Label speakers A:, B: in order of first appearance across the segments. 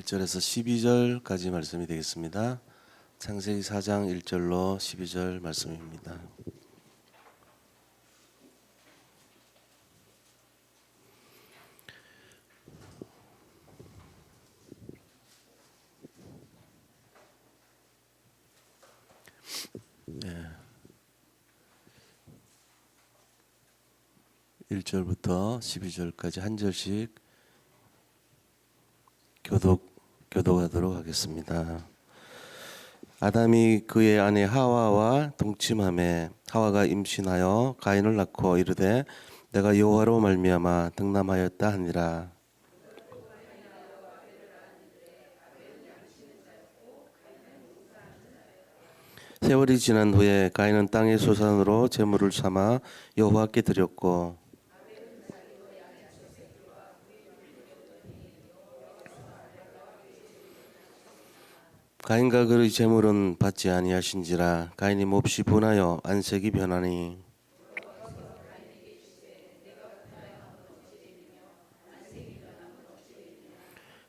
A: 1절에서 12절까지 말씀이 되겠습니다. 창세기 4장 1절로 12절 말씀입니다. 네. 1절부터 12절까지 한 절씩 교독하도록 하겠습니다. 아담이 그의 아내 하와와 동침하매 하와가 임신하여 가인을 낳고 이르되 내가 여호와로 말미암아 득남하였다 하니라. 세월이 지난 후에 가인은 땅의 소산으로 제물을 삼아 여호와께 드렸고 가인과 그의 제물은 받지 아니하신지라. 가인이 몹시 분하여 안색이 변하니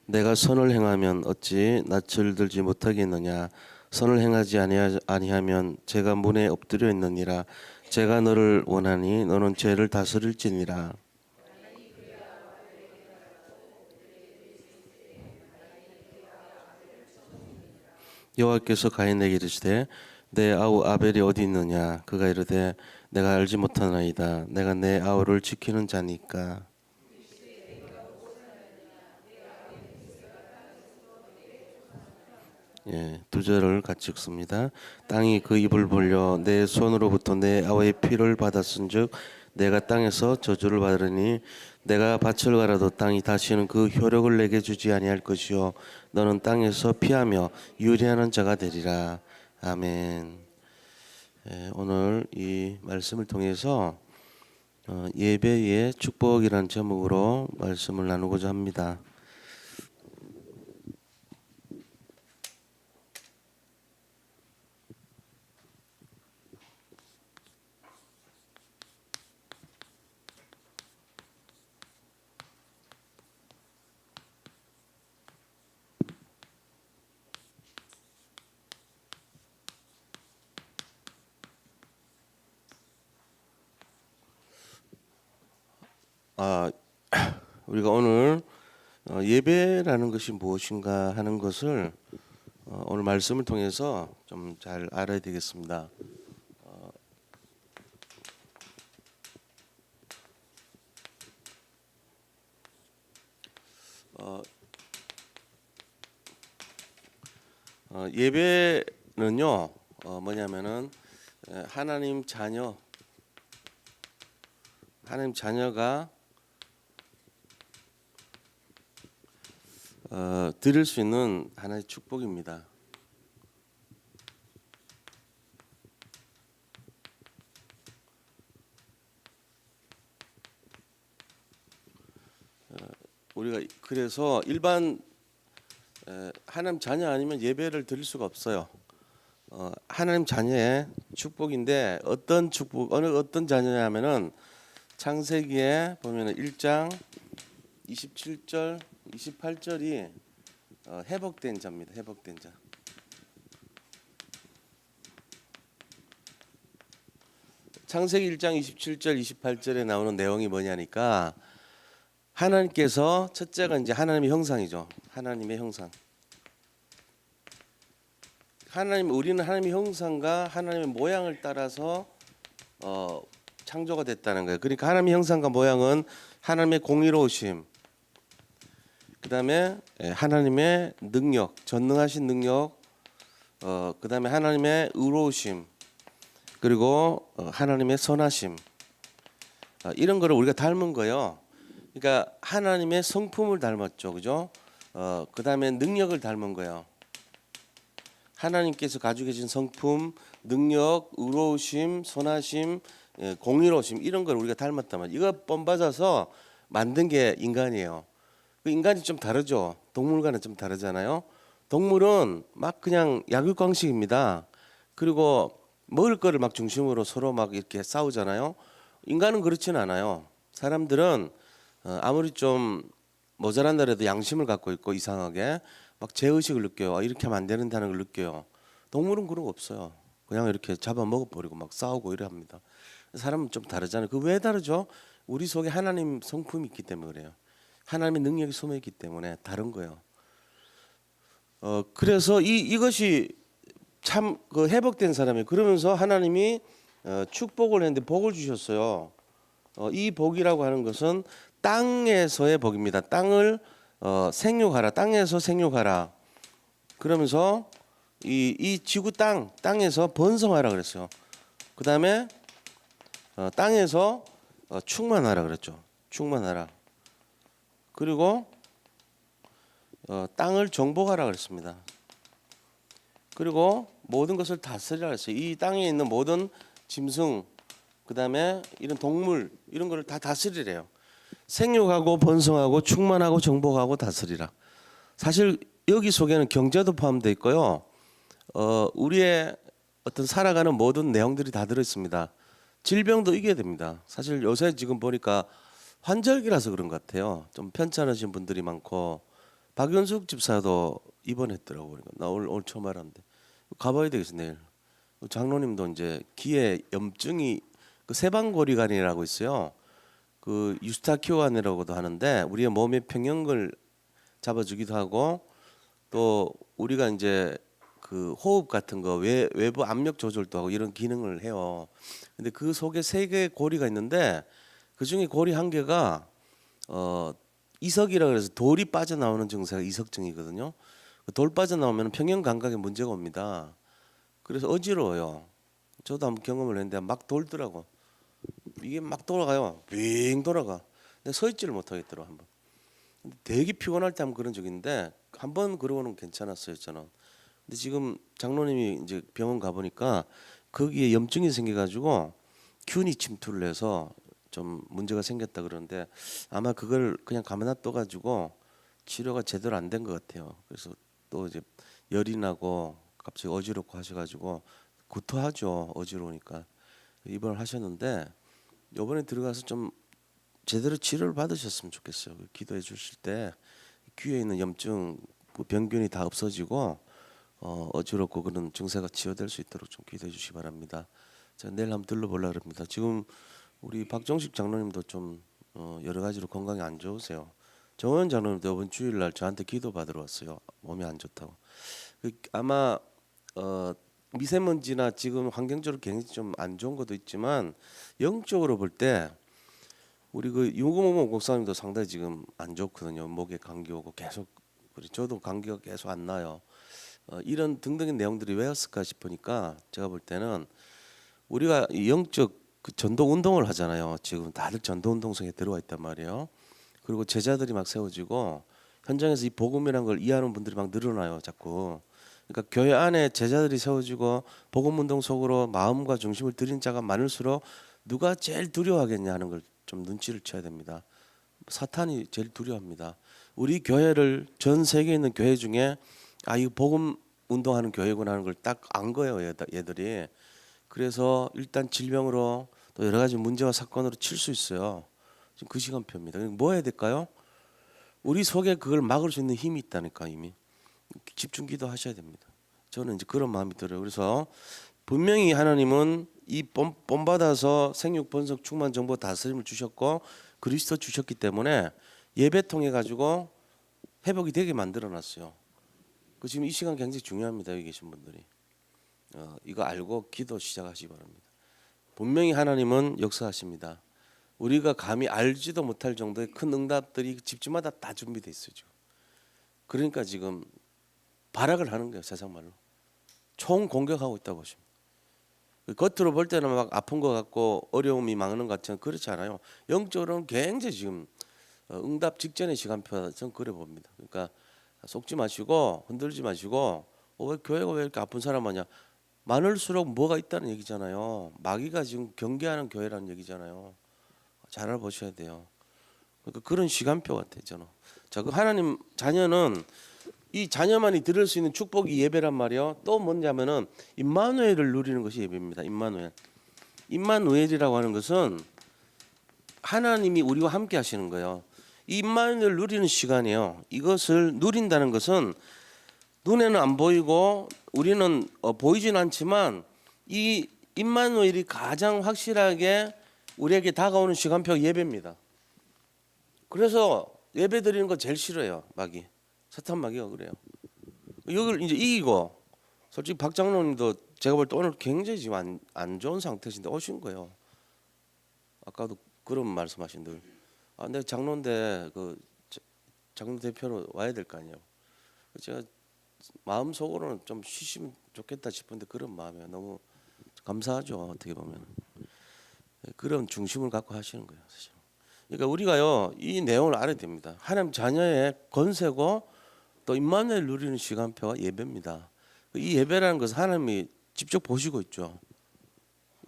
A: 내가 선을 행하면 어찌 낯을 들지 못하겠느냐. 선을 행하지 아니하면 제가 문에 엎드려 있느니라. 제가 너를 원하니 너는 죄를 다스릴지니라. 여호와께서 가인에게 이르시되 내 아우 아벨이 어디 있느냐. 그가 이르되 내가 알지 못하나이다. 내가 내 아우를 지키는 자니까. 두 절을 같이 읽습니다. 땅이 그 입을 벌려 내 손으로부터 내 아우의 피를 받았은즉 내가 땅에서 저주를 받으리니 내가 밭을 갈아도 땅이 다시는 그 효력을 내게 주지 아니할 것이요 너는 땅에서 피하며 유리하는 자가 되리라. 아멘. 오늘 이 말씀을 통해서 예배의 축복이라는 제목으로 말씀을 나누고자 합니다. 우리가 오늘 예배라는 것이 무엇인가 하는 것을 오늘 말씀을 통해서 좀 잘 알아야 되겠습니다. 예배는요 뭐냐면은 하나님 자녀가 드릴 수 있는 하나의 축복입니다. 우리가 그래서 일반 하나님 자녀 아니면 예배를 드릴 수가 없어요. 하나님 자녀의 축복인데 어떤 축복, 어떤 자녀냐면은 창세기에 보면은 1장 27절, 28절이 회복된 자입니다. 회복된 자. 창세기 1장 27절, 28절에 나오는 내용이 뭐냐니까 하나님께서 첫째가 이제 하나님의 형상이죠. 하나님의 형상. 우리는 하나님의 형상과 하나님의 모양을 따라서 창조가 됐다는 거예요. 그러니까 하나님의 형상과 모양은 하나님의 공의로우심, 그다음에 하나님의 능력, 전능하신 능력, 그다음에 하나님의 의로우심, 그리고 하나님의 선하심, 이런 거를 우리가 닮은 거예요. 그러니까 하나님의 성품을 닮았죠, 그죠? 그다음에 능력을 닮은 거예요. 하나님께서 가지고 계신 성품, 능력, 의로우심, 선하심, 공의로우심 이런 걸 우리가 닮았단 말이에요. 이거 본받아서 만든 게 인간이에요. 그 인간이 좀 다르죠. 동물과는 좀 다르잖아요. 동물은 막 그냥 약육강식입니다. 그리고 먹을 거를 막 중심으로 서로 막 이렇게 싸우잖아요. 인간은 그렇지는 않아요. 사람들은 아무리 좀 모자란다라도 양심을 갖고 있고 이상하게 막 죄의식을 느껴요. 아, 이렇게 하면 안 된다는 걸 느껴요. 동물은 그런 거 없어요. 그냥 이렇게 잡아 먹어버리고 막 싸우고 이래 합니다. 사람은 좀 다르잖아요. 그 왜 다르죠? 우리 속에 하나님 성품이 있기 때문에 그래요. 하나님의 능력이 숨어 있기 때문에 다른 거예요. 그래서 이것이 참 그 회복된 사람이에요. 그러면서 하나님이 축복을 했는데 복을 주셨어요. 이 복이라고 하는 것은 땅에서의 복입니다. 땅을 생육하라. 땅에서 생육하라. 그러면서 이 지구 땅에서 번성하라 그랬어요. 그 다음에 땅에서 충만하라 그랬죠. 충만하라. 그리고 땅을 정복하라 그랬습니다. 그리고 모든 것을 다스리라 그랬어요. 이 땅에 있는 모든 짐승, 그 다음에 이런 동물 이런 거를 다 다스리래요. 생육하고 번성하고 충만하고 정복하고 다스리라. 사실 여기 속에는 경제도 포함되어 있고요. 우리의 어떤 살아가는 모든 내용들이 다 들어 있습니다. 질병도 이겨야 됩니다. 사실 요새 지금 보니까 환절기라서 그런 것 같아요. 좀 편찮으신 분들이 많고 박윤숙 집사도 입원했더라고요. 그러니까 나 오늘 처음 알았는데 가봐야 되겠어 내일. 장로님도 이제 귀에 염증이 그 세방고리관이라고 있어요. 그 유스타키오관이라고도 하는데 우리의 몸의 평형을 잡아주기도 하고 또 우리가 이제 그 호흡 같은 거 외부 압력 조절도 하고 이런 기능을 해요. 근데 그 속에 세 개의 고리가 있는데 그 중에 고리 한 개가 이석이라 그래서 돌이 빠져나오는 증세가 이석증이거든요. 돌 빠져나오면 평형 감각에 문제가 옵니다. 그래서 어지러워요. 저도 한번 경험을 했는데 막 돌더라고. 이게 막 돌아가요. 빙 돌아가. 근데 서 있지를 못하겠더라고 한번. 되게 피곤할 때 한번 그런 적이 있는데 한 번 그러고는 괜찮았어요 저는. 근데 지금 장로님이 이제 병원 가 보니까 거기에 염증이 생겨가지고 균이 침투를 해서 좀 문제가 생겼다 그러는데 아마 그걸 그냥 가만 놔둬가지고 치료가 제대로 안 된 것 같아요. 그래서 또 이제 열이 나고 갑자기 어지럽고 하셔가지고 구토하죠. 어지러우니까 입원을 하셨는데 이번에 들어가서 좀 제대로 치료를 받으셨으면 좋겠어요. 기도해 주실 때 귀에 있는 염증, 병균이 다 없어지고 어지럽고 그런 증세가 치유될 수 있도록 좀 기도해 주시기 바랍니다. 제가 내일 한번 들러보려고 합니다. 지금 우리 박정식 장로님도 좀 여러 가지로 건강이 안 좋으세요. 정원 장로님도 이번 주일날 저한테 기도 받으러 왔어요. 몸이 안 좋다고. 아마 미세먼지나 지금 환경적으로 굉장히 좀 안 좋은 것도 있지만 영적으로 볼 때 우리 그 유고모 목사님도 상당히 지금 안 좋거든요. 목에 감기 오고 계속 저도 감기가 계속 안 나요. 이런 등등의 내용들이 왜였을까 싶으니까 제가 볼 때는 우리가 영적 그 전도 운동을 하잖아요. 지금 다들 전도 운동성에 들어와 있단 말이에요. 그리고 제자들이 막 세워지고 현장에서 이 복음이라는 걸 이해하는 분들이 막 늘어나요. 자꾸. 그러니까 교회 안에 제자들이 세워지고 복음 운동 속으로 마음과 중심을 들인 자가 많을수록 누가 제일 두려워하겠냐 하는 걸 좀 눈치를 채야 됩니다. 사탄이 제일 두려워합니다. 우리 교회를 전 세계에 있는 교회 중에 이 복음 운동하는 교회구나 하는 걸 딱 안 거예요. 얘들이. 그래서 일단 질병으로 또 여러 가지 문제와 사건으로 칠 수 있어요. 지금 그 시간표입니다. 뭐 해야 될까요? 우리 속에 그걸 막을 수 있는 힘이 있다니까 이미. 집중기도 하셔야 됩니다. 저는 이제 그런 마음이 들어요. 그래서 분명히 하나님은 이 본받아서 생육 번성 충만 정보 다스림을 주셨고 그리스도 주셨기 때문에 예배 통해 가지고 회복이 되게 만들어 놨어요. 그 지금 이 시간 굉장히 중요합니다. 여기 계신 분들이 이거 알고 기도 시작하시기 바랍니다. 분명히 하나님은 역사하십니다. 우리가 감히 알지도 못할 정도의 큰 응답들이 집집마다 다 준비돼 있어요. 지금. 그러니까 지금 발악을 하는 거예요. 세상 말로 총 공격하고 있다고 보십니다. 겉으로 볼 때는 막 아픈 것 같고 어려움이 많은 것 같지만 그렇지 않아요. 영적으로는 굉장히 지금 응답 직전의 시간표다. 저는 그래 봅니다. 그러니까 속지 마시고 흔들지 마시고 왜 교회가 왜 이렇게 아픈 사람 많냐. 많을수록 뭐가 있다는 얘기잖아요. 마귀가 지금 경계하는 교회라는 얘기잖아요. 잘 알아보셔야 돼요. 그러니까 그런 시간표 같아요. 저는. 자, 그 하나님 자녀는 이 자녀만이 들을 수 있는 축복이 예배란 말이요. 또 뭐냐면은 임마누엘을 누리는 것이 예배입니다. 임마누엘. 임마누엘이라고 하는 것은 하나님이 우리와 함께 하시는 거예요. 이 임마누엘 누리는 시간이에요. 이것을 누린다는 것은 눈에는 안 보이고 우리는 보이진 않지만 이 임마누엘이 가장 확실하게 우리에게 다가오는 시간표가 예배입니다. 그래서 예배 드리는 거 제일 싫어요. 마귀. 사탄 마귀가 그래요. 이걸 이제 이기고 솔직히 박 장로님도 제가 볼 때 오늘 굉장히 지금 안 좋은 상태신데 오신 거예요. 아까도 그런 말씀하신 들. 아, 내가 장로인데 그 장로 대표로 와야 될 거 아니에요. 제가 마음 속으로는 좀 쉬시면 좋겠다 싶은데 그런 마음이에요. 너무 감사하죠. 어떻게 보면 그런 중심을 갖고 하시는 거예요, 사실. 그러니까 우리가요 이 내용을 알아야 됩니다. 하나님 자녀의 권세고 또 임마누엘 누리는 시간표가 예배입니다. 이 예배라는 것은 하나님이 직접 보시고 있죠.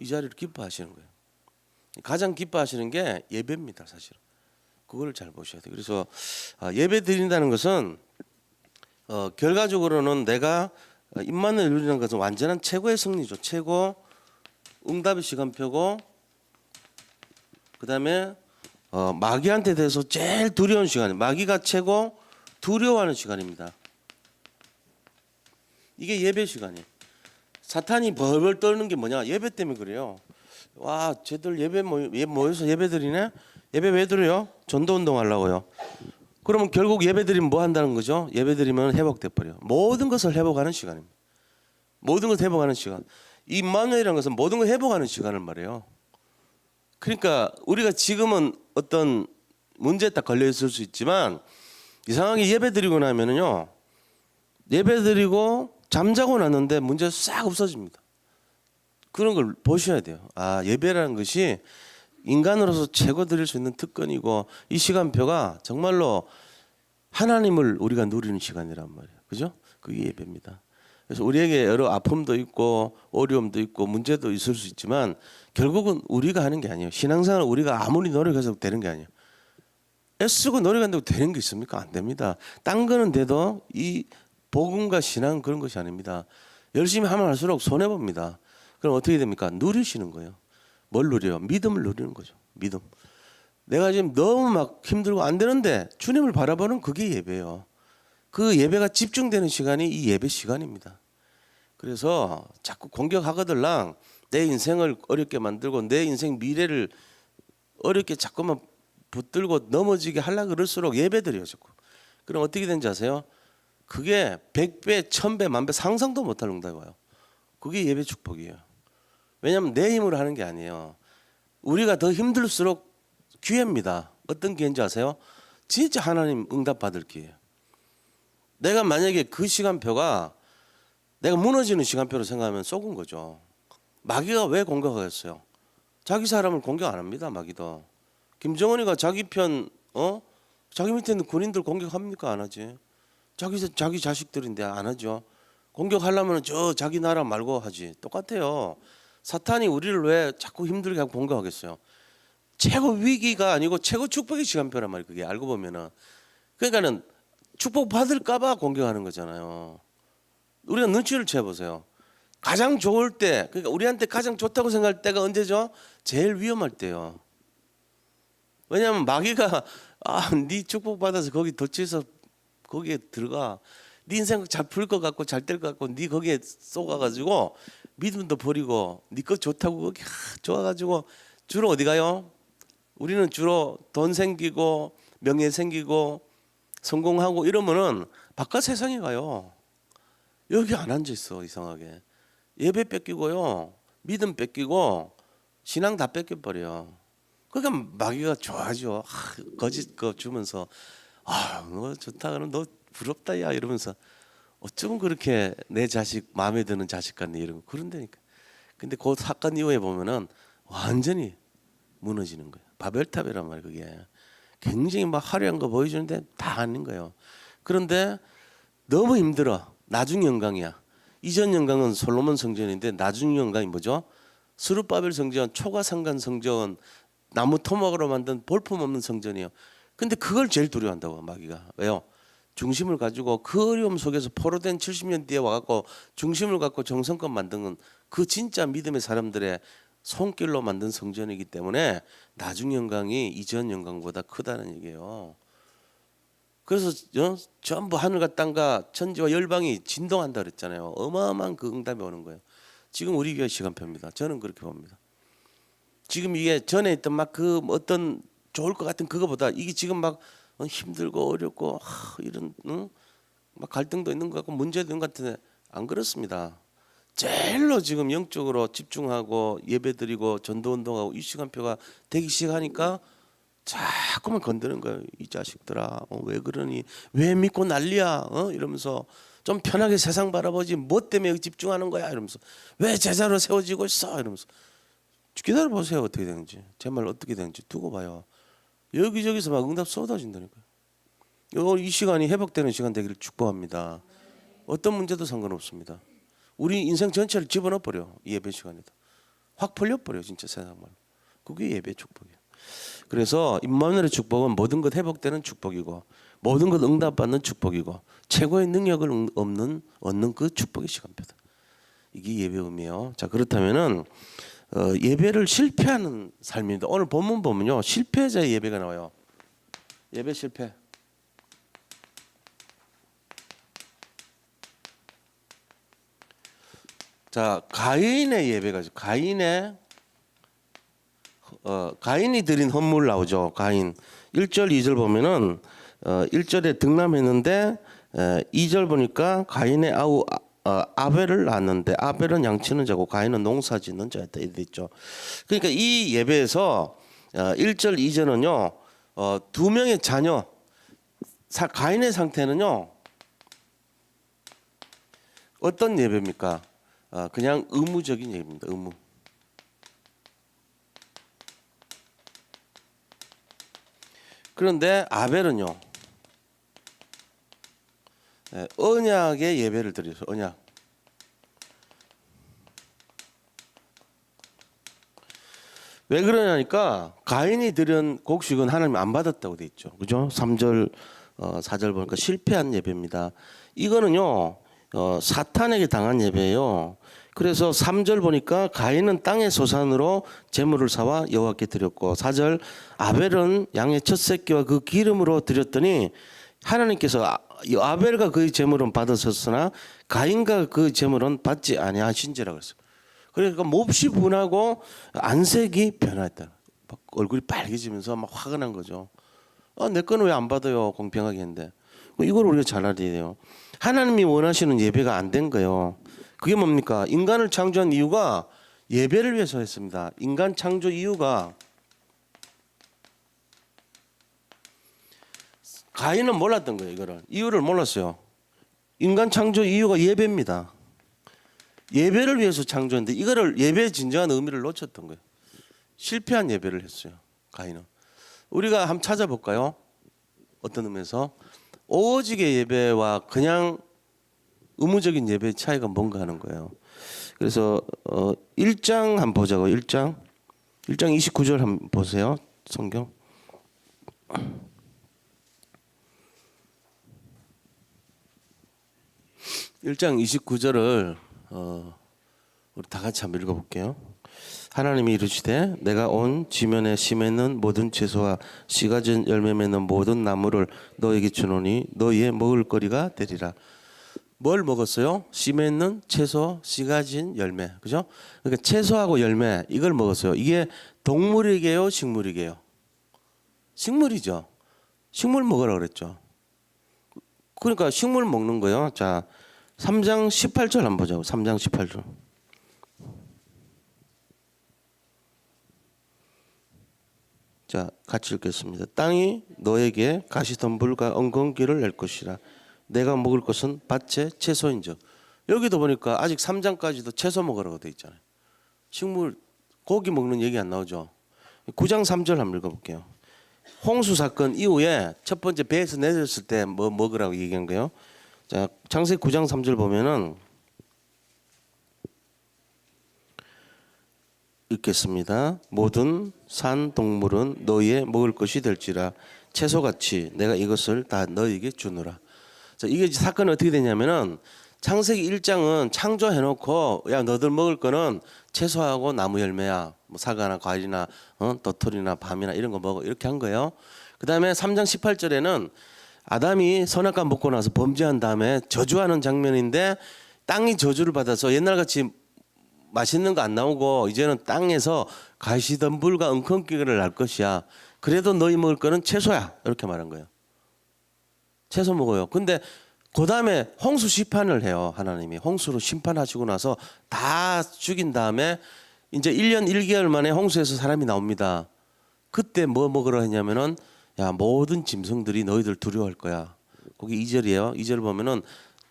A: 이 자리를 기뻐하시는 거예요. 가장 기뻐하시는 게 예배입니다, 사실. 그걸 잘 보셔야 돼요. 그래서 예배 드린다는 것은 결과적으로는 내가 임마누엘 누리는 것은 완전한 최고의 승리죠. 최고 응답의 시간표고 그다음에 마귀한테 대해서 제일 두려운 시간이에요. 마귀가 최고 두려워하는 시간입니다. 이게 예배 시간이에요. 사탄이 벌벌 떠는 게 뭐냐? 예배 때문에 그래요. 와, 쟤들 예배 모여서 예배 드리네? 예배 왜 드려요? 전도 운동 하려고요. 그러면 결국 예배 드리면 뭐 한다는 거죠? 예배 드리면 회복돼 버려. 모든 것을 회복하는 시간입니다. 모든 것을 회복하는 시간. 이 임마누엘이라는 것은 모든 걸 회복하는 시간을 말해요. 그러니까 우리가 지금은 어떤 문제에 딱 걸려 있을 수 있지만 이상하게 예배 드리고 나면은요. 예배 드리고 잠자고 났는데 문제가 싹 없어집니다. 그런 걸 보셔야 돼요. 아, 예배라는 것이 인간으로서 최고 드릴 수 있는 특권이고 이 시간표가 정말로 하나님을 우리가 누리는 시간이란 말이에요. 그죠? 그게 예배입니다. 그래서 우리에게 여러 아픔도 있고 어려움도 있고 문제도 있을 수 있지만 결국은 우리가 하는 게 아니에요. 신앙생활은 우리가 아무리 노력해서 되는 게 아니에요. 애쓰고 노력한다고 되는 게 있습니까? 안 됩니다. 딴 거는 돼도 이 복음과 신앙 그런 것이 아닙니다. 열심히 하면 할수록 손해봅니다. 그럼 어떻게 됩니까? 누리시는 거예요. 뭘 누려요? 믿음을 누리는 거죠. 믿음. 내가 지금 너무 막 힘들고 안 되는데 주님을 바라보는 그게 예배예요. 그 예배가 집중되는 시간이 이 예배 시간입니다. 그래서 자꾸 공격하거들랑 내 인생을 어렵게 만들고 내 인생 미래를 어렵게 자꾸만 붙들고 넘어지게 하려고 그럴수록 예배드려요. 자꾸. 그럼 어떻게 되는지 아세요? 그게 100배, 1000배, 만배 상상도 못할 응답이 와요. 그게 예배 축복이에요. 왜냐하면 내 힘으로 하는 게 아니에요. 우리가 더 힘들수록 기회입니다. 어떤 기회인지 아세요? 진짜 하나님 응답 받을 기회예요. 내가 만약에 그 시간표가 내가 무너지는 시간표로 생각하면 속은 거죠. 마귀가 왜 공격하겠어요? 자기 사람을 공격 안 합니다. 마귀도. 김정은이가 자기 편 자기 밑에 있는 군인들 공격합니까? 안 하지. 자기 자식들인데 안 하죠. 공격하려면 저 자기 나라 말고 하지. 똑같아요. 사탄이 우리를 왜 자꾸 힘들게 하고 공격하겠어요? 최고 위기가 아니고 최고 축복의 시간표란 말이에요. 그게 알고 보면은. 그러니까는 축복 받을까봐 공격하는 거잖아요. 우리가 눈치를 채보세요. 가장 좋을 때, 그러니까 우리한테 가장 좋다고 생각할 때가 언제죠? 제일 위험할 때요. 왜냐하면 마귀가 네 축복 받아서 거기 덧치서 거기에 들어가. 네 인생 잘 풀 것 같고 잘 될 것 같고 네 거기에 쏘가가지고 믿음도 버리고 네 거 좋다고 거기 좋아가지고 주로 어디 가요? 우리는 주로 돈 생기고 명예 생기고 성공하고 이러면은 바깥 세상에 가요. 여기 안 앉아 있어. 이상하게 예배 뺏기고요, 믿음 뺏기고 신앙 다 뺏겨버려요. 그러니까 마귀가 좋아하죠. 거짓 거 주면서 너 좋다 그러면 너 부럽다 야 이러면서 어쩌면 그렇게 내 자식 마음에 드는 자식 같네 이런 거 그런다니까. 근데 그 사건 이후에 보면은 완전히 무너지는 거예요. 바벨탑이란 말이에요. 그게 굉장히 막 화려한 거 보여주는데 다 아닌 거예요. 그런데 너무 힘들어. 나중 영광이야. 이전 영광은 솔로몬 성전인데 나중 영광이 뭐죠? 스룹바벨 성전, 초가상간 성전, 나무 토막으로 만든 볼품없는 성전이에요. 근데 그걸 제일 두려워한다고 마귀가. 왜요? 중심을 가지고 그 어려움 속에서 포로된 70년 뒤에 와갖고 중심을 갖고 정성껏 만든 건 그 진짜 믿음의 사람들의 손길로 만든 성전이기 때문에 나중 영광이 이전 영광보다 크다는 얘기예요. 그래서 전부 하늘과 땅과 천지와 열방이 진동한다 그랬잖아요. 어마어마한 그 응답이 오는 거예요. 지금 우리 교회 시간표입니다. 저는 그렇게 봅니다. 지금 이게 전에 있던 막 그 어떤 좋을 것 같은 그거보다 이게 지금 막 힘들고 어렵고 이런 막 갈등도 있는 것 같고 문제도 있는 것 같은데 안 그렇습니다. 제일로 지금 영적으로 집중하고 예배드리고 전도운동하고 이 시간표가 되기 시작하니까 자꾸만 건드는 거예요. 이 자식들아, 왜 그러니? 왜 믿고 난리야? 이러면서 좀 편하게 세상 바라보지 뭐 때문에 집중하는 거야? 이러면서 왜 제자로 세워지고 있어? 이러면서 기다려 보세요. 어떻게 되는지. 제 말 어떻게 되는지 두고 봐요. 여기저기서 막 응답 쏟아진다니까요. 이 시간이 회복되는 시간 되기를 축복합니다. 어떤 문제도 상관없습니다. 우리 인생 전체를 집어넣어 버려. 이 예배 시간에다 확 풀려 버려. 진짜 세상말로. 그게 예배 축복이에요. 그래서 임마누엘의 축복은 모든 것 회복되는 축복이고 모든 것 응답받는 축복이고 최고의 능력을 얻는 그 축복의 시간표다. 이게 예배 의미예요. 자, 그렇다면은 예배를 실패하는 삶입니다. 오늘 본문 보면요, 실패자의 예배가 나와요. 예배 실패. 자, 가인의 예배가 가인이 드린 헌물 나오죠. 가인 1절 2절 보면은 1절에 등남했는데 2절 보니까 가인의 아우 아벨을 낳았는데 아벨은 양치는 자고 가인은 농사짓는 자였다 이렇게 있죠. 그러니까 이 예배에서 1절 2절은요 두 명의 자녀 가인의 상태는요 어떤 예배입니까? 그냥 의무적인 예배입니다. 의무. 그런데 아벨은요 언약의 예배를 드려서 언약. 왜 그러냐니까 가인이 드린 곡식은 하나님 안 받았다고 돼 있죠. 그죠? 3절 4절 보니까 실패한 예배입니다. 이거는요 사탄에게 당한 예배예요. 그래서 3절 보니까 가인은 땅의 소산으로 제물을 사와 여호와께 드렸고 4절 아벨은 양의 첫 새끼와 그 기름으로 드렸더니 하나님께서 아벨과 그의 제물은 받으셨으나 가인과 그 제물은 받지 아니하신지라고 했어요. 그러니까 몹시 분하고 안색이 변화했다. 얼굴이 빨개지면서 막 화가 난 거죠. 내 거는 왜 안 받아요? 공평하게 했는데. 이걸 우리가 잘 알아야 돼요. 하나님이 원하시는 예배가 안 된 거예요. 그게 뭡니까? 인간을 창조한 이유가 예배를 위해서 했습니다. 인간 창조 이유가 가인은 몰랐던 거예요. 이유를 몰랐어요. 인간 창조 이유가 예배입니다. 예배를 위해서 창조했는데 이거를 예배의 진정한 의미를 놓쳤던 거예요. 실패한 예배를 했어요. 가인은. 우리가 한번 찾아볼까요? 어떤 의미에서 오직의 예배와 그냥 의무적인 예배의 차이가 뭔가 하는 거예요. 그래서 1장 한번 보자고. 1장 29절 한번 보세요. 성경. 1장 29절을 우리 다 같이 한번 읽어볼게요. 하나님이 이르시되 내가 온 지면에 씨 맺는 모든 채소와 씨 가진 열매 맺는 모든 나무를 너에게 주노니 너희의 먹을 거리가 되리라. 뭘 먹었어요? 씨 맺는 채소, 씨 가진 열매. 그죠? 그러니까 채소하고 열매 이걸 먹었어요. 이게 동물이게요, 식물이게요? 식물이죠. 식물 먹으라 그랬죠. 그러니까 식물 먹는 거예요. 자, 3장 18절 한번 보자고. 3장 18절. 자, 같이 읽겠습니다. 땅이 너에게 가시덤불과 엉겅퀴를 낼 것이라. 내가 먹을 것은 밭의 채소인즉. 여기도 보니까 아직 3장까지도 채소 먹으라고 돼 있잖아요. 식물 고기 먹는 얘기 안 나오죠. 9장 3절 한번 읽어볼게요. 홍수 사건 이후에 첫 번째 배에서 내렸을 때 뭐 먹으라고 얘기한 거예요. 자, 창세기 9장 3절 보면은 읽겠습니다. 모든 산 동물은 너희의 먹을 것이 될지라 채소같이 내가 이것을 다 너희에게 주노라. 자, 이게 사건이 어떻게 되냐면은 창세기 1장은 창조해놓고 야 너들 먹을 거는 채소하고 나무 열매야. 뭐 사과나 과일이나 도토리나 밤이나 이런 거 먹어 이렇게 한 거예요. 그 다음에 3장 18절에는 아담이 선악과 먹고 나서 범죄한 다음에 저주하는 장면인데 땅이 저주를 받아서 옛날같이 맛있는 거 안 나오고 이제는 땅에서 가시덤불과 엉겅퀴를 날 것이야. 그래도 너희 먹을 거는 채소야. 이렇게 말한 거예요. 채소 먹어요. 근데 그 다음에 홍수 심판을 해요. 하나님이 홍수로 심판하시고 나서 다 죽인 다음에 이제 1년 1개월 만에 홍수에서 사람이 나옵니다. 그때 뭐 먹으러 했냐면은 야 모든 짐승들이 너희들 두려워할 거야. 거기 2절이에요. 2절 보면은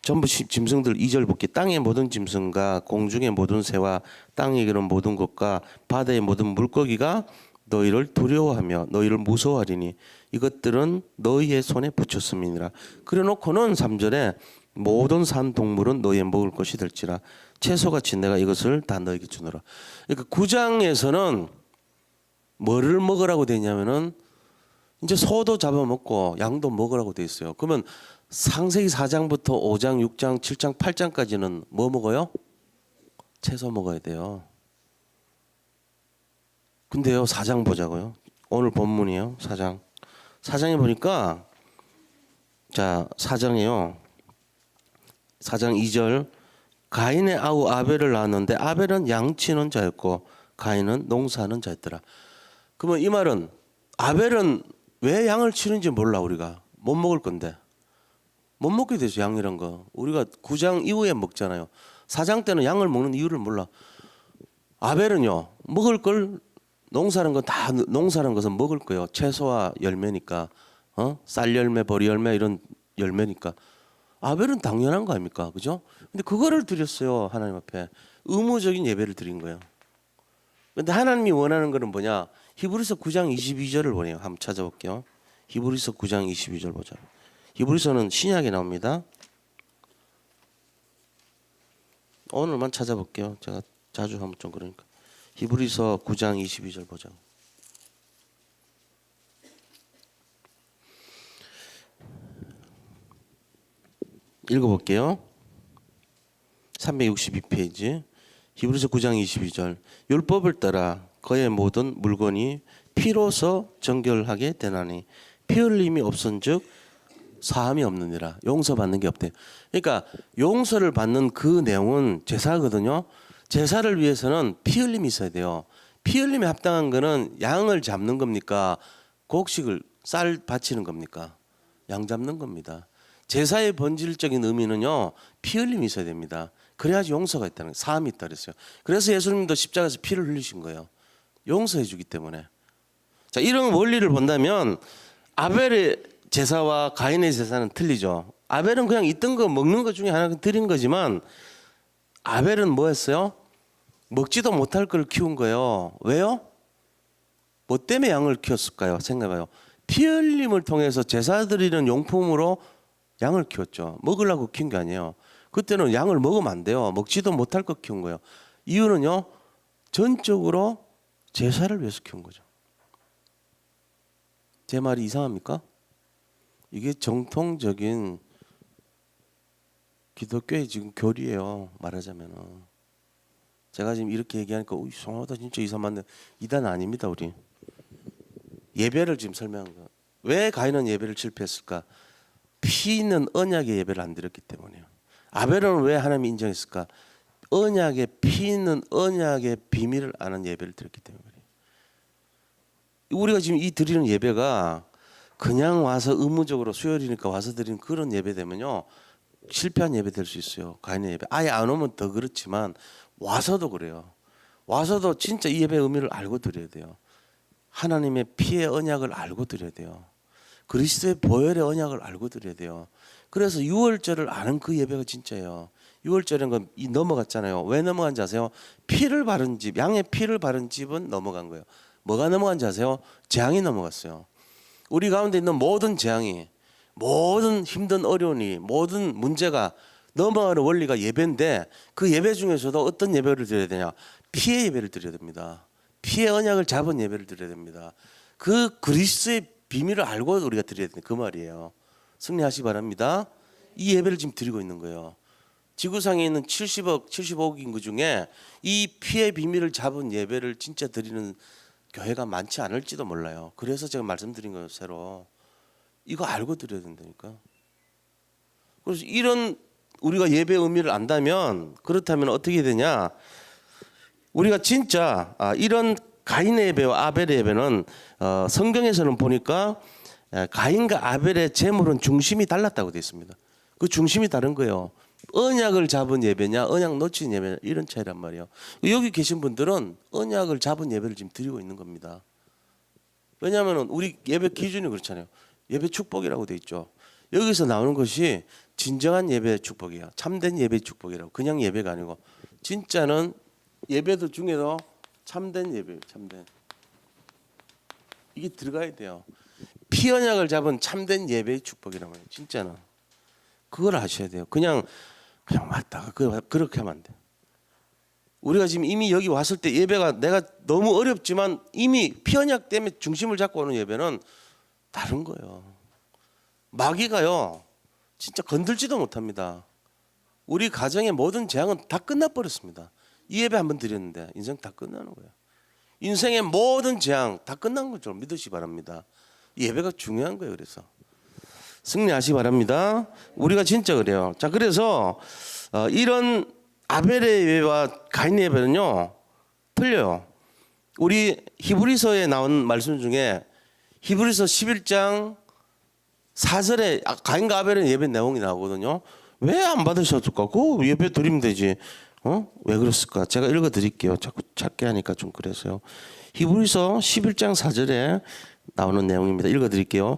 A: 전부 짐승들 2절 볼게. 땅의 모든 짐승과 공중의 모든 새와 땅에 기는 모든 것과 바다의 모든 물고기가 너희를 두려워하며 너희를 무서워하리니 이것들은 너희의 손에 붙였음이니라. 그래놓고는 3절에 모든 산 동물은 너희의 먹을 것이 될지라 채소같이 내가 이것을 다 너희에게 주노라. 그러니까 9장에서는 뭐를 먹으라고 돼 있냐면은 이제 소도 잡아먹고 양도 먹으라고 돼 있어요. 그러면 창세기 4장부터 5장, 6장, 7장, 8장까지는 뭐 먹어요? 채소 먹어야 돼요. 근데요 4장 보자고요. 오늘 본문이에요. 4장. 4장에 보니까 자 4장이요. 4장 2절 가인의 아우 아벨을 낳았는데 아벨은 양치는 자였고 가인은 농사하는 자였더라. 그러면 이 말은 아벨은 왜 양을 치는지 몰라. 우리가 못 먹을 건데 못 먹게 되죠. 양이란 거 우리가 9장 이후에 먹잖아요. 4장 때는 양을 먹는 이유를 몰라. 아벨은요 먹을 걸 농사라는 건 다 농사라는 것은 먹을 거예요. 채소와 열매니까 쌀 열매, 보리 열매 이런 열매니까 아벨은 당연한 거 아닙니까? 그죠? 근데 그거를 드렸어요. 하나님 앞에 의무적인 예배를 드린 거예요. 근데 하나님이 원하는 거는 뭐냐? 히브리서 9장 22절을 보내요. 한번 찾아볼게요. 히브리서 9장 22절 보자. 히브리서는 신약에 나옵니다. 오늘만 찾아볼게요. 제가 자주 하면 좀 그러니까. 히브리서 9장 22절 보자. 읽어볼게요. 362페이지 히브리서 9장 22절 율법을 따라 그의 모든 물건이 피로서 정결하게 되나니 피 흘림이 없은즉 사함이 없느니라. 용서받는 게 없대요. 그러니까 용서를 받는 그 내용은 제사거든요. 제사를 위해서는 피 흘림이 있어야 돼요. 피 흘림에 합당한 거는 양을 잡는 겁니까? 곡식을 쌀 바치는 겁니까? 양 잡는 겁니다. 제사의 본질적인 의미는요. 피 흘림이 있어야 됩니다. 그래야지 용서가 있다는 거예요. 사함이 있다 그랬어요. 그래서 예수님도 십자가에서 피를 흘리신 거예요. 용서해 주기 때문에. 자, 이런 원리를 본다면 아벨의 제사와 가인의 제사는 틀리죠. 아벨은 그냥 있던 거 먹는 것 중에 하나 드린 거지만 아벨은 뭐 했어요? 먹지도 못할 걸 키운 거예요. 왜요? 뭐 때문에 양을 키웠을까요? 생각해봐요. 피 흘림을 통해서 제사 드리는 용품으로 양을 키웠죠. 먹으려고 키운 게 아니에요. 그때는 양을 먹으면 안 돼요. 먹지도 못할 거 키운 거예요. 이유는요. 전적으로 제사를 위해서 키운 거죠. 제 말이 이상합니까? 이게 정통적인 기독교의 지금 교리예요. 말하자면은. 제가 지금 이렇게 얘기하니까 이상하다 진짜 이상 맞네. 이단 아닙니다. 우리. 예배를 지금 설명한 거. 왜 가인은 예배를 실패했을까? 피 있는 언약의 예배를 안 드렸기 때문이에요. 아벨은 왜 하나님이 인정했을까? 언약의 피 있는 언약의 비밀을 아는 예배를 드렸기 때문에 그래요. 우리가 지금 이 드리는 예배가 그냥 와서 의무적으로 수요일이니까 와서 드리는 그런 예배 되면요 실패한 예배 될 수 있어요. 가인의 예배 아예 안 오면 더 그렇지만 와서도 그래요. 와서도 진짜 이 예배의 의미를 알고 드려야 돼요. 하나님의 피의 언약을 알고 드려야 돼요. 그리스도의 보혈의 언약을 알고 드려야 돼요. 그래서 유월절을 아는 그 예배가 진짜예요. 유월절인 건 이 넘어갔잖아요. 왜 넘어간지 아세요? 피를 바른 집, 양의 피를 바른 집은 넘어간 거예요. 뭐가 넘어간지 아세요? 재앙이 넘어갔어요. 우리 가운데 있는 모든 재앙이, 모든 힘든 어려움이, 모든 문제가 넘어가는 원리가 예배인데 그 예배 중에서도 어떤 예배를 드려야 되냐? 피의 예배를 드려야 됩니다. 피의 언약을 잡은 예배를 드려야 됩니다. 그 그리스도의 비밀을 알고 우리가 드려야 되는 그 말이에요. 승리하시기 바랍니다. 이 예배를 지금 드리고 있는 거예요. 지구상에 있는 75억 인구 중에 이 피의 비밀을 잡은 예배를 진짜 드리는 교회가 많지 않을지도 몰라요. 그래서 제가 말씀드린 거예요. 새로 이거 알고 드려야 된다니까. 그래서 이런 우리가 예배 의미를 안다면 그렇다면 어떻게 되냐? 우리가 진짜 이런 가인의 예배와 아벨의 예배는 성경에서는 보니까 가인과 아벨의 제물은 중심이 달랐다고 되어 있습니다. 그 중심이 다른 거예요. 언약을 잡은 예배냐 언약 놓친 예배냐 이런 차이란 말이에요. 여기 계신 분들은 언약을 잡은 예배를 지금 드리고 있는 겁니다. 왜냐하면 우리 예배 기준이 그렇잖아요. 예배 축복이라고 돼 있죠. 여기서 나오는 것이 진정한 예배 축복이에요. 참된 예배 축복이라고. 그냥 예배가 아니고 진짜는 예배들 중에도 참된 예배예요. 참된. 이게 들어가야 돼요. 피언약을 잡은 참된 예배의 축복이란 말이에요. 진짜는. 그걸 아셔야 돼요. 그냥 왔다가 그렇게 하면 안 돼요. 우리가 지금 이미 여기 왔을 때 예배가 내가 너무 어렵지만 이미 피언약 때문에 중심을 잡고 오는 예배는 다른 거예요. 마귀가요 진짜 건들지도 못합니다. 우리 가정의 모든 재앙은 다 끝나버렸습니다. 이 예배 한번 드렸는데 인생 다 끝나는 거예요. 인생의 모든 재앙 다 끝난 걸 좀 믿으시기 바랍니다. 이 예배가 중요한 거예요. 그래서 승리하시기 바랍니다. 우리가 진짜 그래요. 자, 그래서 이런 아벨의 예배와 가인의 예배는요 틀려요. 우리 히브리서에 나온 말씀 중에 히브리서 11장 4절에 가인과 아벨의 예배 내용이 나오거든요. 왜 안 받으셨을까? 그 예배 드리면 되지. 왜 그랬을까? 제가 읽어 드릴게요. 자꾸 찾게 하니까 좀 그래서요. 히브리서 11장 4절에 나오는 내용입니다. 읽어 드릴게요.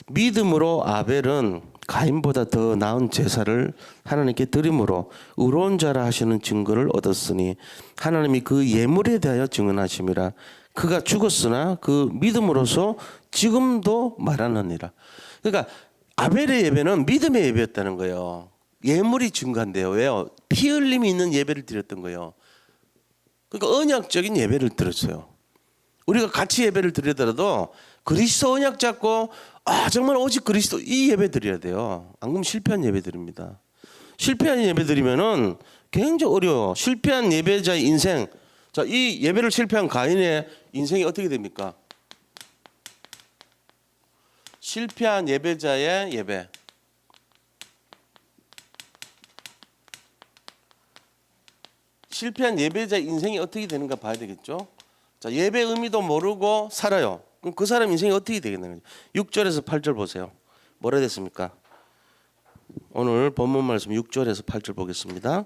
A: 믿음으로 아벨은 가인보다 더 나은 제사를 하나님께 드림으로 의로운 자라 하시는 증거를 얻었으니 하나님이 그 예물에 대하여 증언하심이라. 그가 죽었으나 그 믿음으로서 지금도 말하느니라. 그러니까 아벨의 예배는 믿음의 예배였다는 거예요. 예물이 증거한대요. 왜요? 피 흘림이 있는 예배를 드렸던 거예요. 그러니까 언약적인 예배를 드렸어요. 우리가 같이 예배를 드리더라도 그리스도 언약 잡고 정말 오직 그리스도 이 예배 드려야 돼요. 안 그러면 실패한 예배 드립니다. 실패한 예배 드리면은 굉장히 어려워요. 실패한 예배자의 인생. 자, 이 예배를 실패한 가인의 인생이 어떻게 됩니까? 실패한 예배자의 예배. 실패한 예배자 인생이 어떻게 되는가 봐야 되겠죠. 자, 예배 의미도 모르고 살아요. 그럼 그 사람 인생이 어떻게 되겠나요? 6절에서 8절 보세요. 뭐라 됐습니까? 오늘 본문 말씀 6절에서 8절 보겠습니다.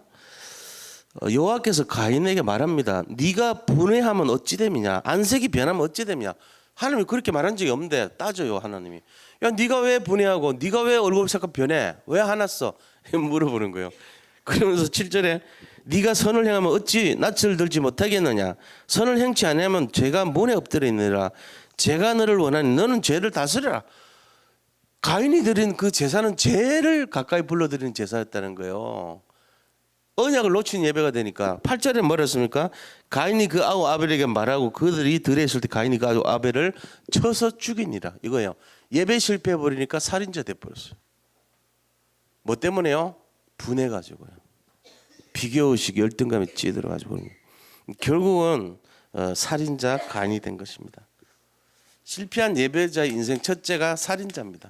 A: 여호와께서 가인에게 말합니다. 네가 분해하면 어찌 됨이냐? 안색이 변하면 어찌 됨이냐? 하나님이 그렇게 말한 적이 없는데 따져요. 하나님이. 야, 네가 왜 분해하고 네가 왜 얼굴 색깔 변해? 왜 화났어? 물어보는 거예요. 그러면서 7절에 네가 선을 행하면 어찌 낯을 들지 못하겠느냐? 선을 행치 아니하면 죄가 문에 엎드려 있느니라. 죄가 너를 원하니 너는 죄를 다스려라. 가인이 드린 그 제사는 죄를 가까이 불러들이는 제사였다는 거예요. 언약을 놓친 예배가 되니까 8절에 뭐라 했습니까? 가인이 그 아우 아벨에게 말하고 그들이 들에 있을 때 가인이 그 아우 아벨을 쳐서 죽이니라. 이거예요. 예배 실패해버리니까 살인자 돼버렸어요. 뭐 때문에요? 분해가지고요. 비교의식 열등감에 찌들어가지고 결국은 살인자 가인이 된 것입니다. 실패한 예배자의 인생 첫째가 살인자입니다.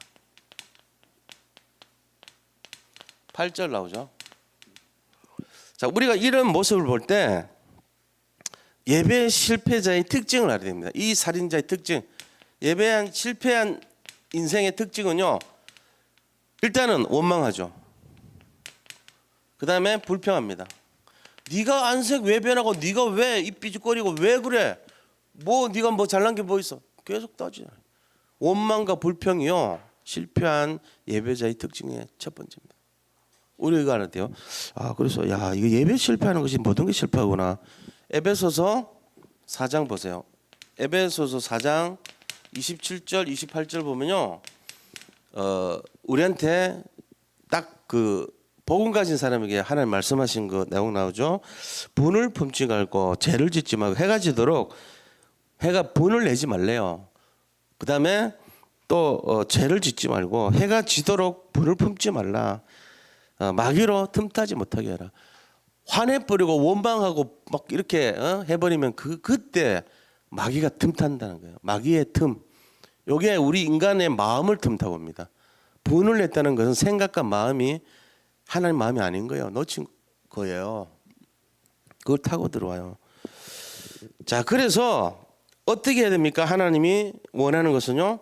A: 8절 나오죠. 자, 우리가 이런 모습을 볼 때 예배 실패자의 특징을 알아야 됩니다. 이 살인자의 특징, 예배한 실패한 인생의 특징은요. 일단은 원망하죠. 그 다음에 불평합니다. 네가 안색 왜 변하고 네가 왜 입 삐죽거리고 왜 그래? 뭐 네가 뭐 잘난 게 뭐 있어? 계속 따지잖아요. 원망과 불평이요. 실패한 예배자의 특징의 첫 번째입니다. 우리가 이거 알아야 돼요. 그래서 야, 이거 예배 실패하는 것이 모든 게 실패하구나. 에베소서 4장 보세요. 에베소서 4장 27절 28절 보면요. 우리한테 딱 그 복음 가진 사람에게 하나님 말씀하신 거 내용 나오죠. 분을 품지 말고 죄를 짓지 말고 해가 지도록 해가 분을 내지 말래요. 그 다음에 또 죄를 짓지 말고 해가 지도록 분을 품지 말라. 마귀로 틈타지 못하게 해라. 화내버리고 원망하고 막 이렇게 해버리면 그때 마귀가 틈탄다는 거예요. 마귀의 틈. 요게 우리 인간의 마음을 틈타봅니다. 분을 냈다는 것은 생각과 마음이 하나님 마음이 아닌 거예요. 놓친 거예요. 그걸 타고 들어와요. 자, 그래서 어떻게 해야 됩니까? 하나님이 원하는 것은요,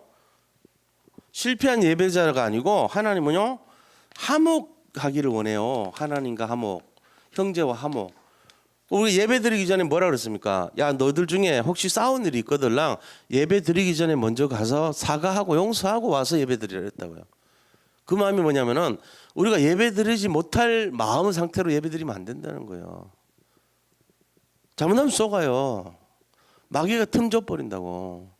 A: 실패한 예배자가 아니고 하나님은요, 화목하기를 원해요. 하나님과 화목, 형제와 화목. 우리 예배 드리기 전에 뭐라 그랬습니까? 야, 너들 중에 혹시 싸운 일이 있거들랑 예배 드리기 전에 먼저 가서 사과하고 용서하고 와서 예배 드리라 했다고요. 그 마음이 뭐냐면은 우리가 예배 드리지 못할 마음 상태로 예배 드리면 안 된다는 거예요. 잘못하면 쏘가요. 마귀가 틈 줘버린다고.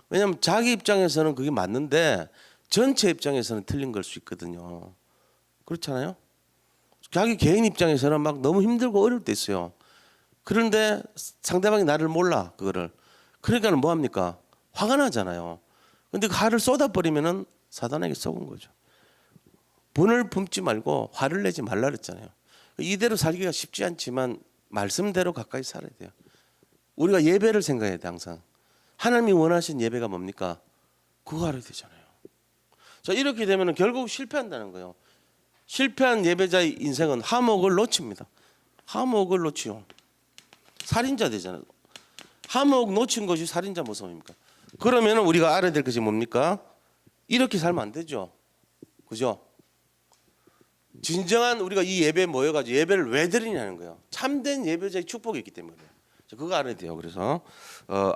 A: 왜냐하면 자기 입장에서는 그게 맞는데 전체 입장에서는 틀린 걸 수 있거든요. 그렇잖아요. 자기 개인 입장에서는 막 너무 힘들고 어려울 때 있어요. 그런데 상대방이 나를 몰라, 그거를. 그러니까 뭐 합니까? 화가 나잖아요. 근데 그 화를 쏟아버리면은 사단에게 쏘은 거죠. 분을 품지 말고 화를 내지 말라 그랬잖아요. 이대로 살기가 쉽지 않지만 말씀대로 가까이 살아야 돼요. 우리가 예배를 생각해야 돼, 항상. 하나님이 원하신 예배가 뭡니까? 그거 알아야 되잖아요. 자, 이렇게 되면 결국 실패한다는 거예요. 실패한 예배자의 인생은 화목을 놓칩니다. 화목을 놓치요. 살인자 되잖아요. 화목 놓친 것이 살인자 모습입니까? 그러면 우리가 알아야 될 것이 뭡니까? 이렇게 살면 안 되죠. 그죠? 진정한 우리가 이 예배에 모여가지고 예배를 왜 드리냐는 거예요. 참된 예배자의 축복이 있기 때문에. 그거 알아야 돼요. 그래서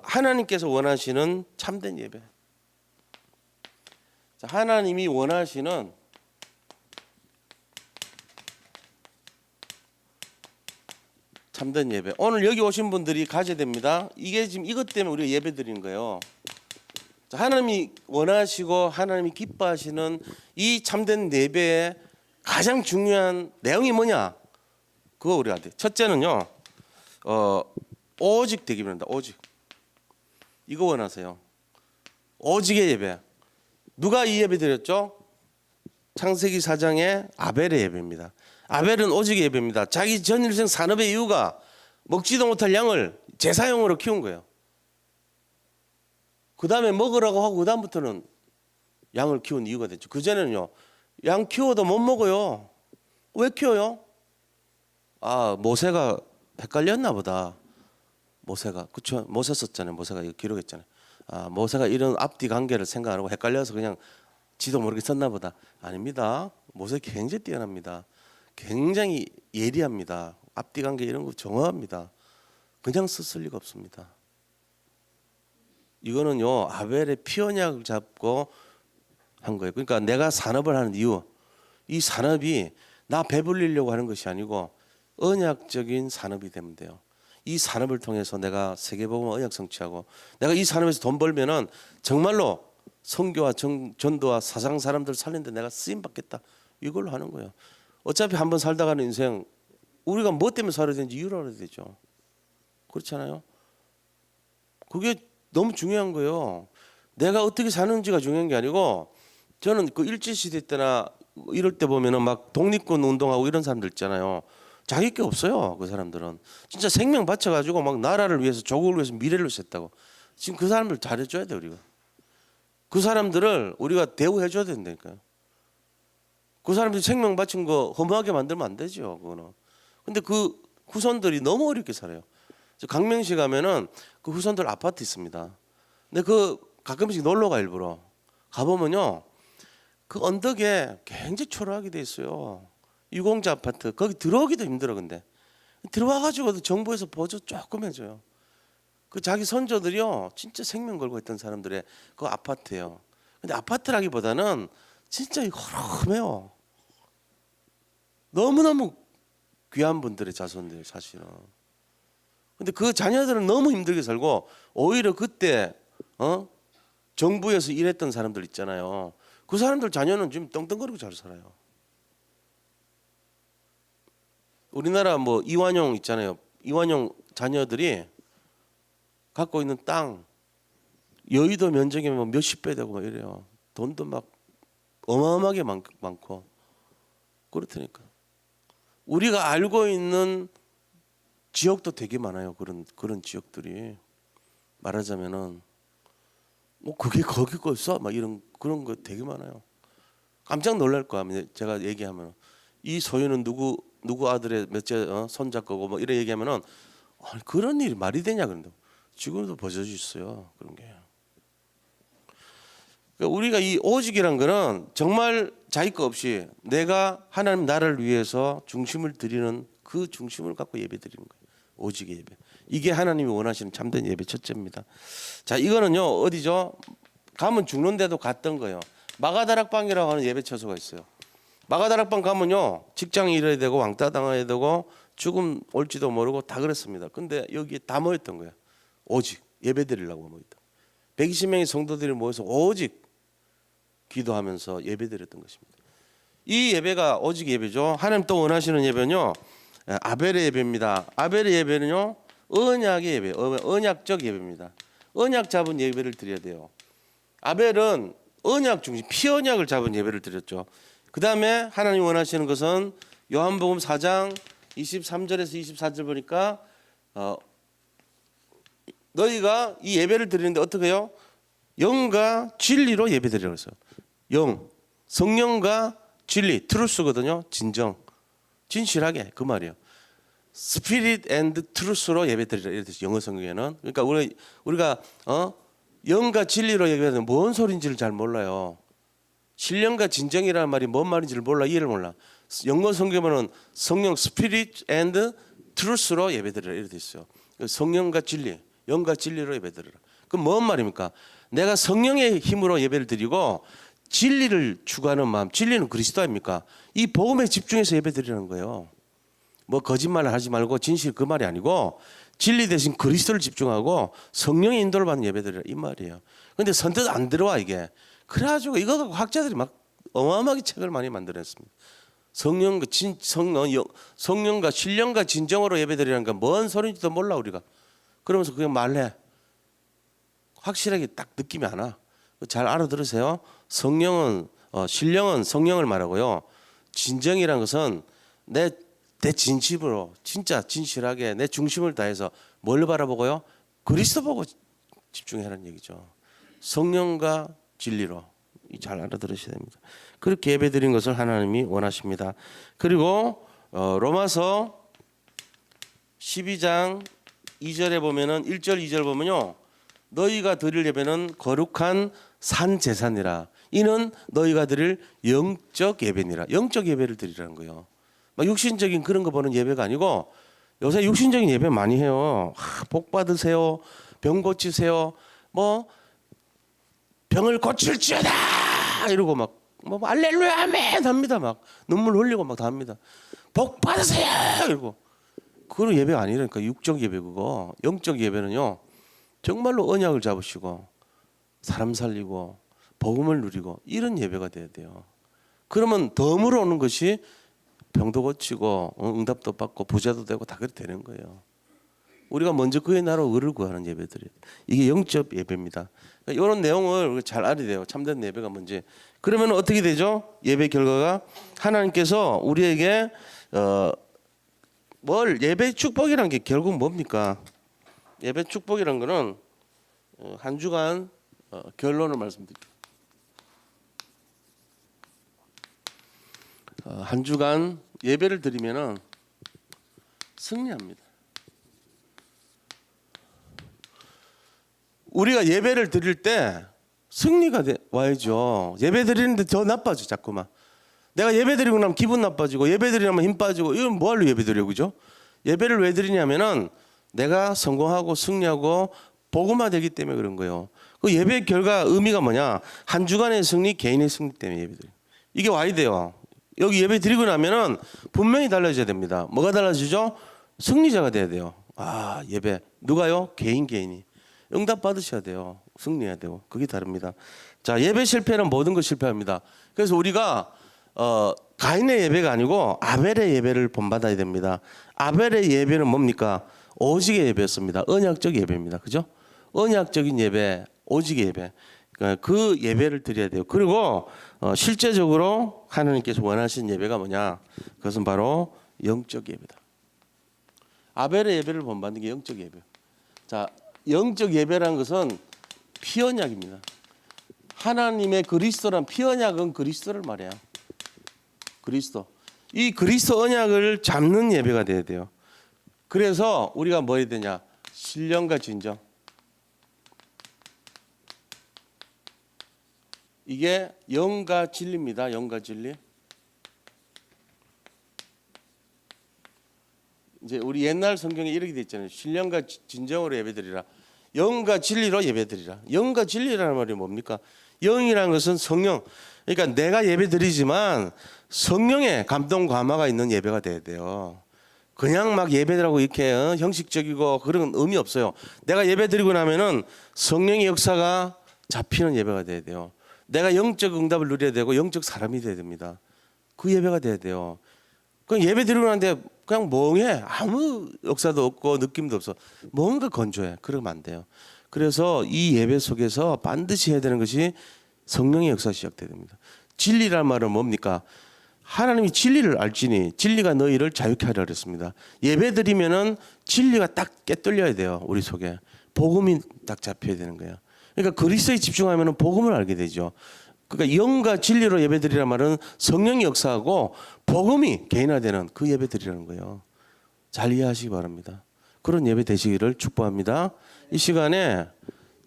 A: 하나님께서 원하시는 참된 예배. 자, 하나님이 원하시는 참된 예배. 오늘 여기 오신 분들이 가져야 됩니다. 이게 지금 이것 때문에 우리가 예배 드리는 거예요. 자, 하나님이 원하시고 하나님이 기뻐하시는 이 참된 예배의 가장 중요한 내용이 뭐냐? 그거 우리가 돼. 첫째는요, 오직 되기 바랍니다. 오직. 이거 원하세요. 오직의 예배. 누가 이 예배 드렸죠? 창세기 4장의 아벨의 예배입니다. 아벨은 오직의 예배입니다. 자기 전 일생 산업의 이유가 먹지도 못할 양을 제사용으로 키운 거예요. 그 다음에 먹으라고 하고 그 다음부터는 양을 키운 이유가 됐죠. 그전에는요, 양 키워도 못 먹어요. 왜 키워요? 아, 모세가 헷갈렸나 보다. 모세가, 그쵸? 모세 썼잖아요. 모세가 이거 기록했잖아요. 아, 모세가 이런 앞뒤 관계를 생각 안 하고 헷갈려서 그냥 지도 모르게 썼나 보다. 아닙니다. 모세 굉장히 뛰어납니다. 굉장히 예리합니다. 앞뒤 관계 이런 거 정확합니다. 그냥 썼을 리가 없습니다. 이거는요, 아벨의 피 언약을 잡고 한 거예요. 그러니까 내가 산업을 하는 이유, 이 산업이 나 배불리려고 하는 것이 아니고 언약적인 산업이 되면 돼요. 이 산업을 통해서 내가 세계복음 언약 성취하고 내가 이 산업에서 돈 벌면은 정말로 선교와 전도와 사상 사람들 살리는데 내가 쓰임 받겠다. 이걸로 하는 거예요. 어차피 한번 살다 가는 인생 우리가 뭐 때문에 살아야 되는지 이유를 알아야 되죠. 그렇잖아요. 그게 너무 중요한 거예요. 내가 어떻게 사는지가 중요한 게 아니고 저는 그 일제시대 때나 이럴 때 보면은 막 독립군 운동하고 이런 사람들 있잖아요. 자기 게 없어요. 그 사람들은 진짜 생명 바쳐가지고 막 나라를 위해서 조국을 위해서 미래를 썼다고. 지금 그 사람들 잘해줘야 돼 우리가. 그 사람들을 우리가 대우해줘야 된다니까요. 그 사람들이 생명 바친 거 허무하게 만들면 안 되죠. 그거는. 근데 그 후손들이 너무 어렵게 살아요. 강명시 가면은 그 후손들 아파트 있습니다. 근데 그 가끔씩 놀러 가 일부러 가보면요. 그 언덕에 굉장히 초라하게 돼 있어요. 유공자 아파트. 거기 들어오기도 힘들어. 근데 들어와가지고 정부에서 보조 조금 해줘요. 그 자기 선조들이요 진짜 생명 걸고 있던 사람들의 그 아파트예요. 근데 아파트라기보다는 진짜 허름해요. 너무너무 귀한 분들의 자손들 사실은. 근데 그 자녀들은 너무 힘들게 살고 오히려 그때 정부에서 일했던 사람들 있잖아요. 그 사람들 자녀는 지금 떵떵거리고 잘 살아요. 우리나라 뭐 이완용 있잖아요. 이완용 자녀들이 갖고 있는 땅 여의도 면적이 뭐 몇십 배 되고 막 이래요. 돈도 막 어마어마하게 많고 그렇다니까. 우리가 알고 있는 지역도 되게 많아요. 그런 지역들이 말하자면은 뭐 그게 거기 거 있어? 막 이런 그런 거 되게 많아요. 깜짝 놀랄 거야. 제가 얘기하면 이 소유는 누구 아들의 몇째 손자 거고 뭐 이런 얘기하면은 아니, 그런 일이 말이 되냐 그런데 지금도 버젓이 있어요. 그런 게. 그러니까 우리가 이 오직이란 거는 정말 자기 거 없이 내가 하나님 나라를 위해서 중심을 드리는 그 중심을 갖고 예배 드리는 거예요. 오직의 예배. 이게 하나님이 원하시는 참된 예배 첫째입니다. 자, 이거는요 어디죠? 가면 죽는데도 갔던 거예요. 마가다락방이라고 하는 예배 처소가 있어요. 마가다락방 가면요 직장 잃어야 되고 왕따 당해야 되고 죽음 올지도 모르고 다 그랬습니다. 근데 여기에 다 모였던 거예요. 오직 예배 드리려고 모였다. 120명의 성도들이 모여서 오직 기도하면서 예배 드렸던 것입니다. 이 예배가 오직 예배죠. 하나님 또 원하시는 예배는요 아벨의 예배입니다. 아벨의 예배는요 언약의 예배, 언약적 예배입니다. 언약 잡은 예배를 드려야 돼요. 아벨은 언약 중심, 피언약을 잡은 예배를 드렸죠. 그 다음에 하나님 원하시는 것은 요한복음 4장 23절에서 24절 보니까 너희가 이 예배를 드리는데 어떻게 해요? 영과 진리로 예배 드리라고 했어요. 영, 성령과 진리, 트루스거든요. 진정, 진실하게 그 말이에요. Spirit and Truth로 예배 드리라 이렇게 영어 성경에는. 그러니까 우리가 영과 진리로 예배하는 뭔 소리인지를 잘 몰라요. 신령과 진정이라는 말이 뭔 말인지를 몰라, 이해를 몰라. 영어 성경에는 성령 Spirit and Truth로 예배 드리라 이렇게 돼 있어요. 성령과 진리, 영과 진리로 예배 드리라. 그럼 뭔 말입니까? 내가 성령의 힘으로 예배를 드리고 진리를 추구하는 마음, 진리는 그리스도 아닙니까? 이 복음에 집중해서 예배 드리라는 거예요. 뭐 거짓말을 하지 말고 진실 그 말이 아니고 진리 대신 그리스도를 집중하고 성령의 인도를 받는 예배 드리라 이 말이에요. 근데 선뜻 안 들어와 이게. 그래가지고 이거 갖고 학자들이 막 어마어마하게 책을 많이 만들어냈습니다. 성령과 신령과 진정으로 예배 드리라는 건 뭔 소리인지도 몰라 우리가. 그러면서 그냥 말해. 확실하게 딱 느낌이 안 와. 잘 알아들으세요. 성령은 신령은 성령을 말하고요. 진정이라는 것은 내 진심으로 진짜 진실하게 내 중심을 다해서 뭘 바라보고요? 그리스도 보고 집중하라는 얘기죠. 성령과 진리로 잘 알아들으셔야 됩니다. 그렇게 예배드린 것을 하나님이 원하십니다. 그리고 로마서 12장 2절에 보면은 1절 2절 보면요. 너희가 드릴 예배는 거룩한 산 제사니라. 이는 너희가 드릴 영적 예배니라. 영적 예배를 드리라는 거예요. 막 육신적인 그런 거 보는 예배가 아니고 요새 육신적인 예배 많이 해요. 복 받으세요. 병 고치세요. 뭐 병을 고칠지어다 이러고 막 뭐 할렐루야 아멘 합니다. 막 눈물 흘리고 막 다 합니다. 복 받으세요 이러고. 그런 예배가 아니라니까. 육적 예배 그거. 영적 예배는요. 정말로 언약을 잡으시고 사람 살리고 복음을 누리고 이런 예배가 돼야 돼요. 그러면 덤으로 오는 것이 병도 고치고 응답도 받고 부자도 되고 다 그렇게 되는 거예요. 우리가 먼저 그의 나라 의를 구하는 예배들이에요. 이게 영적 예배입니다. 그러니까 이런 내용을 잘 알아야 돼요. 참된 예배가 뭔지. 그러면 어떻게 되죠? 예배 결과가 하나님께서 우리에게 뭘 예배 축복이라는 게 결국 뭡니까? 예배 축복이라는 거는 한 주간 결론을 말씀드릴게요. 한 주간 예배를 드리면은 승리합니다. 우리가 예배를 드릴 때 승리가 와야죠. 예배 드리는데 더 나빠져 자꾸만. 내가 예배 드리고 나면 기분 나빠지고 예배 드리면 힘 빠지고 이건 뭐하러 예배 드려 그죠? 예배를 왜 드리냐면은 내가 성공하고 승리하고 복음화되기 때문에 그런 거예요. 그 예배 결과 의미가 뭐냐? 한 주간의 승리, 개인의 승리 때문에 예배 드려. 이게 와야 돼요. 여기 예배 드리고 나면은 분명히 달라져야 됩니다. 뭐가 달라지죠? 승리자가 돼야 돼요. 아 예배 누가요? 개인이 응답 받으셔야 돼요. 승리해야 돼요. 그게 다릅니다. 자 예배 실패는 모든 것 실패합니다. 그래서 우리가 가인의 예배가 아니고 아벨의 예배를 본받아야 됩니다. 아벨의 예배는 뭡니까? 오직의 예배였습니다. 언약적 예배입니다. 그죠? 언약적인 예배, 오직의 예배. 그 예배를 드려야 돼요. 그리고 실제적으로 하나님께서 원하시는 예배가 뭐냐? 그것은 바로 영적 예배다. 아벨의 예배를 본받는 게 영적 예배. 자, 영적 예배라는 것은 피언약입니다. 하나님의 그리스도란 피언약은 그리스도를 말해요. 그리스도. 이 그리스도 언약을 잡는 예배가 돼야 돼요. 그래서 우리가 뭐 해야 되냐? 신령과 진정. 이게 영과 진리입니다. 영과 진리. 이제 우리 옛날 성경에 이렇게 돼 있잖아요. 신령과 진정으로 예배드리라. 영과 진리로 예배드리라. 영과 진리라는 말이 뭡니까? 영이라는 것은 성령. 그러니까 내가 예배드리지만 성령의 감동 감화가 있는 예배가 돼야 돼요. 그냥 막 예배드리고 이렇게 형식적이고 그런 의미 없어요. 내가 예배드리고 나면은 성령의 역사가 잡히는 예배가 돼야 돼요. 내가 영적 응답을 누려야 되고 영적 사람이 돼야 됩니다. 그 예배가 돼야 돼요. 그냥 예배드리고 나는데 그냥 멍해. 아무 역사도 없고 느낌도 없어. 뭔가 건조해. 그러면 안 돼요. 그래서 이 예배 속에서 반드시 해야 되는 것이 성령의 역사 시작돼야 됩니다. 진리란 말은 뭡니까? 하나님이 진리를 알지니 진리가 너희를 자유케 하려 그랬습니다. 예배 드리면은 진리가 딱 깨뚫려야 돼요. 우리 속에 복음이 딱 잡혀야 되는 거예요. 그러니까 그리스도에 집중하면은 복음을 알게 되죠. 그러니까 영과 진리로 예배 드리란 말은 성령의 역사하고 복음이 개인화되는 그 예배 드리라는 거예요. 잘 이해하시기 바랍니다. 그런 예배 되시기를 축복합니다. 이 시간에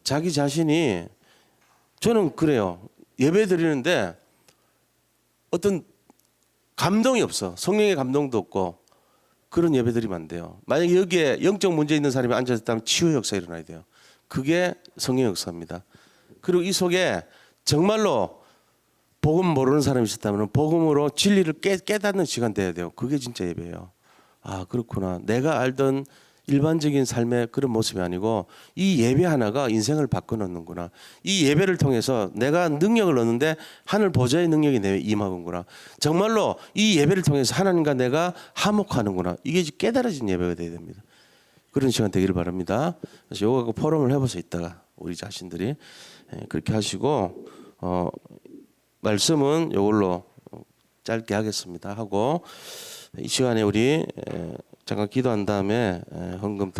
A: 자기 자신이 저는 그래요. 예배 드리는데 어떤 감동이 없어. 성령의 감동도 없고 그런 예배 드리면 안 돼요. 만약에 여기에 영적 문제 있는 사람이 앉아있다면 치유의 역사 일어나야 돼요. 그게 성령의 역사입니다. 그리고 이 속에 정말로 복음 모르는 사람이 있었다면 복음으로 진리를 깨닫는 시간 돼야 돼요. 그게 진짜 예배예요. 아 그렇구나. 내가 알던 일반적인 삶의 그런 모습이 아니고 이 예배 하나가 인생을 바꿔놓는구나. 이 예배를 통해서 내가 능력을 얻는데 하늘 보좌의 능력이 내 임하는구나. 정말로 이 예배를 통해서 하나님과 내가 화목하는구나. 이게 깨달아진 예배가 돼야 됩니다. 그런 시간 되기를 바랍니다. 그래서 요거 갖고 포럼을 해보세요. 이따가 우리 자신들이 그렇게 하시고 말씀은 요걸로 짧게 하겠습니다. 하고 이 시간에 우리 잠깐 기도한 다음에 헌금 드리